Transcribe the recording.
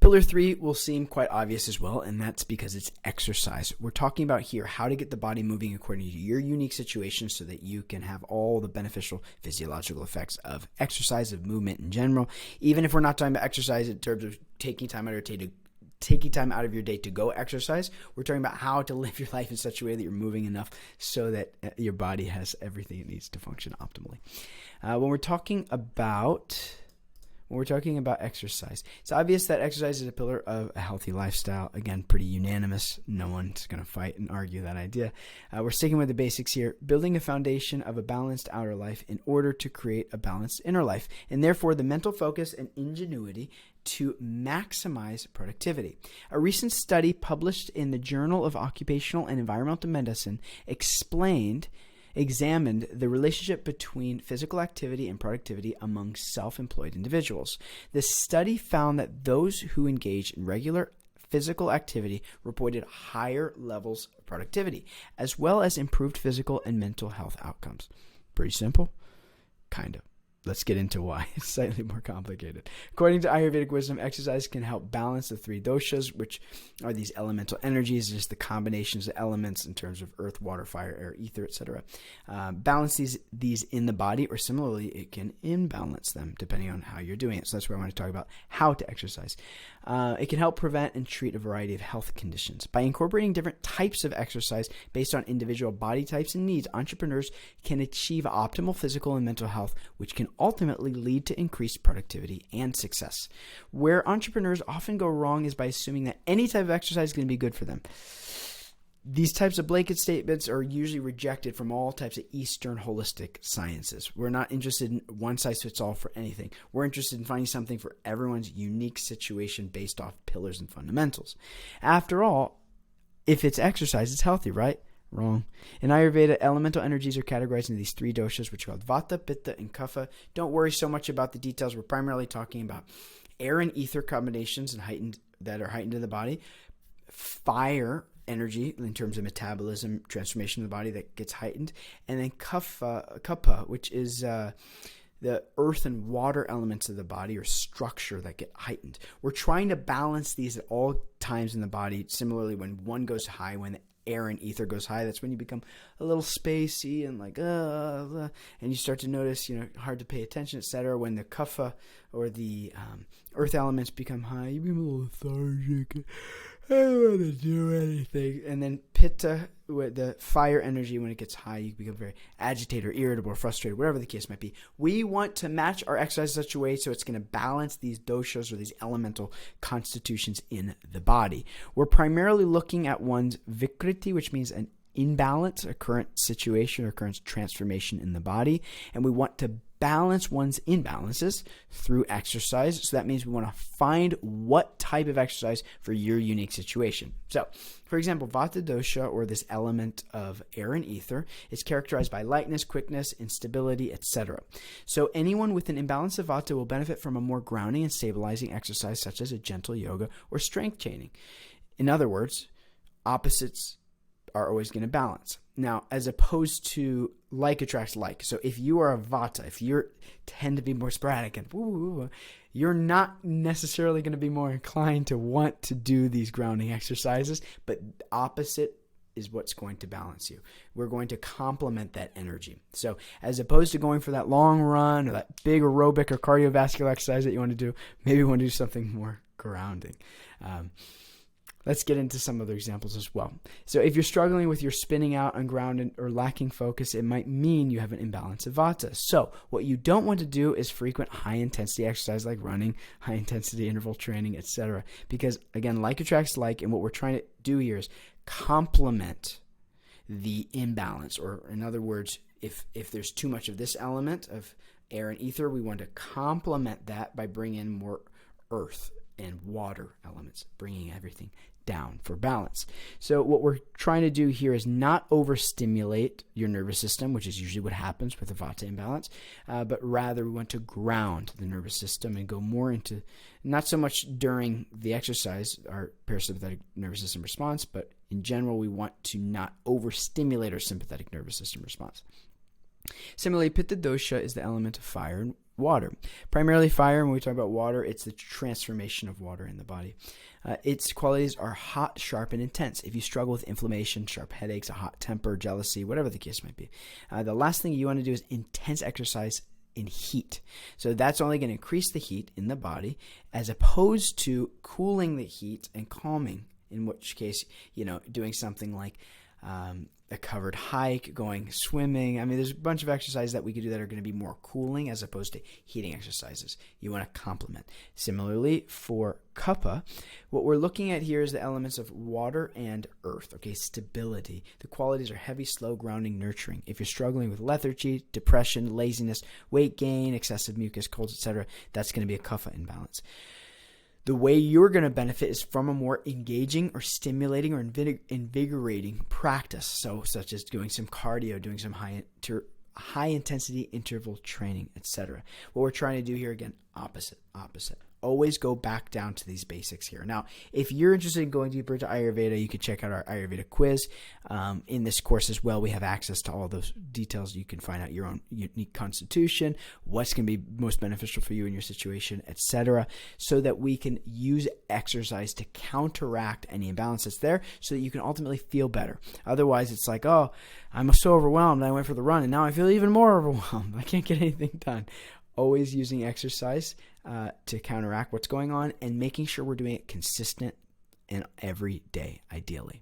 Pillar 3 will seem quite obvious as well, and that's because it's exercise. We're talking about here how to get the body moving according to your unique situation so that you can have all the beneficial physiological effects of exercise, of movement in general. Even if we're not talking about exercise in terms of taking time out of your day to go exercise, we're talking about how to live your life in such a way that you're moving enough so that your body has everything it needs to function optimally. When we're talking about exercise, it's obvious that exercise is a pillar of a healthy lifestyle. Again, pretty unanimous. No one's going to fight and argue that idea. We're sticking with the basics here, building a foundation of a balanced outer life in order to create a balanced inner life, and therefore the mental focus and ingenuity to maximize productivity. A recent study published in the Journal of Occupational and Environmental Medicine examined the relationship between physical activity and productivity among self-employed individuals. The study found that those who engaged in regular physical activity reported higher levels of productivity, as well as improved physical and mental health outcomes. Pretty simple? Kind of. Let's get into why. It's slightly more complicated. According to Ayurvedic wisdom, exercise can help balance the 3 doshas, which are these elemental energies, just the combinations of elements in terms of earth, water, fire, air, ether, etc. Balance these in the body, or similarly, it can imbalance them depending on how you're doing it. So that's where I want to talk about how to exercise. It can help prevent and treat a variety of health conditions. By incorporating different types of exercise based on individual body types and needs, entrepreneurs can achieve optimal physical and mental health, which can ultimately lead to increased productivity and success. Where entrepreneurs often go wrong is by assuming that any type of exercise is going to be good for them. These types of blanket statements are usually rejected from all types of Eastern holistic sciences. We're not interested in one size fits all for anything. We're interested in finding something for everyone's unique situation based off pillars and fundamentals. After all, if it's exercise, it's healthy, right? Wrong. In Ayurveda, elemental energies are categorized into these 3 doshas, which are called Vata, Pitta, and Kapha. Don't worry so much about the details. We're primarily talking about air and ether combinations that are heightened in the body, fire energy in terms of metabolism, transformation of the body that gets heightened, and then Kapha, which is the earth and water elements of the body or structure that get heightened. We're trying to balance these at all times in the body. Similarly, when one goes high, when air and ether goes high, that's when you become a little spacey and and you start to notice, hard to pay attention, etc. When the kapha or the earth elements become high, you become a little lethargic. I don't want to do anything. And then pitta, with the fire energy, when it gets high, you become very agitated or irritable or frustrated, whatever the case might be. We want to match our exercise in such a way so it's going to balance these doshas or these elemental constitutions in the body. We're primarily looking at one's vikriti, which means an imbalance, a current situation or current transformation in the body. And we want to balance one's imbalances through exercise. So that means we want to find what type of exercise for your unique situation. So, for example, Vata dosha, or this element of air and ether, is characterized by lightness, quickness, instability, etc. So anyone with an imbalance of Vata will benefit from a more grounding and stabilizing exercise such as a gentle yoga or strength training. In other words, opposites are always going to balance. Now, as opposed to like attracts like. So if you are a Vata, if you tend to be more sporadic and you're not necessarily going to be more inclined to want to do these grounding exercises, but opposite is what's going to balance you. We're going to complement that energy. So as opposed to going for that long run or that big aerobic or cardiovascular exercise that you want to do, maybe you want to do something more grounding. Let's get into some other examples as well. So if you're struggling with your spinning out, ungrounded, or lacking focus, it might mean you have an imbalance of Vata. So what you don't want to do is frequent high-intensity exercise like running, high-intensity interval training, etc. Because, again, like attracts like, and what we're trying to do here is complement the imbalance. Or, in other words, if there's too much of this element of air and ether, we want to complement that by bringing in more earth and water elements, bringing everything down for balance. So what we're trying to do here is not overstimulate your nervous system, which is usually what happens with a Vata imbalance, but rather we want to ground the nervous system and go more into, not so much during the exercise, our parasympathetic nervous system response, but in general, we want to not overstimulate our sympathetic nervous system response. Similarly, Pitta dosha is the element of fire, water. Primarily fire. When we talk about water, it's the transformation of water in the body. Its qualities are hot, sharp, and intense. If you struggle with inflammation, sharp headaches, a hot temper, jealousy, whatever the case might be, the last thing you want to do is intense exercise in heat. So that's only going to increase the heat in the body as opposed to cooling the heat and calming, in which case, doing something like a covered hike, going swimming. I mean, there's a bunch of exercises that we could do that are going to be more cooling as opposed to heating exercises. You want to complement. Similarly, for kapha, what we're looking at here is the elements of water and earth. Okay, stability. The qualities are heavy, slow, grounding, nurturing. If you're struggling with lethargy, depression, laziness, weight gain, excessive mucus, colds, etc., that's going to be a kapha imbalance. The way you're going to benefit is from a more engaging or stimulating or invigorating practice. So, such as doing some cardio, doing some high intensity interval training, etc. What we're trying to do here, again, opposite. Always go back down to these basics here. Now, if you're interested in going deeper into Ayurveda, you can check out our Ayurveda quiz. In this course as well, we have access to all those details. You can find out your own unique constitution, what's going to be most beneficial for you in your situation, etc., so that we can use exercise to counteract any imbalances there so that you can ultimately feel better. Otherwise, it's like, oh, I'm so overwhelmed. I went for the run, and now I feel even more overwhelmed. I can't get anything done. Always using exercise to counteract what's going on and making sure we're doing it consistent and every day, ideally.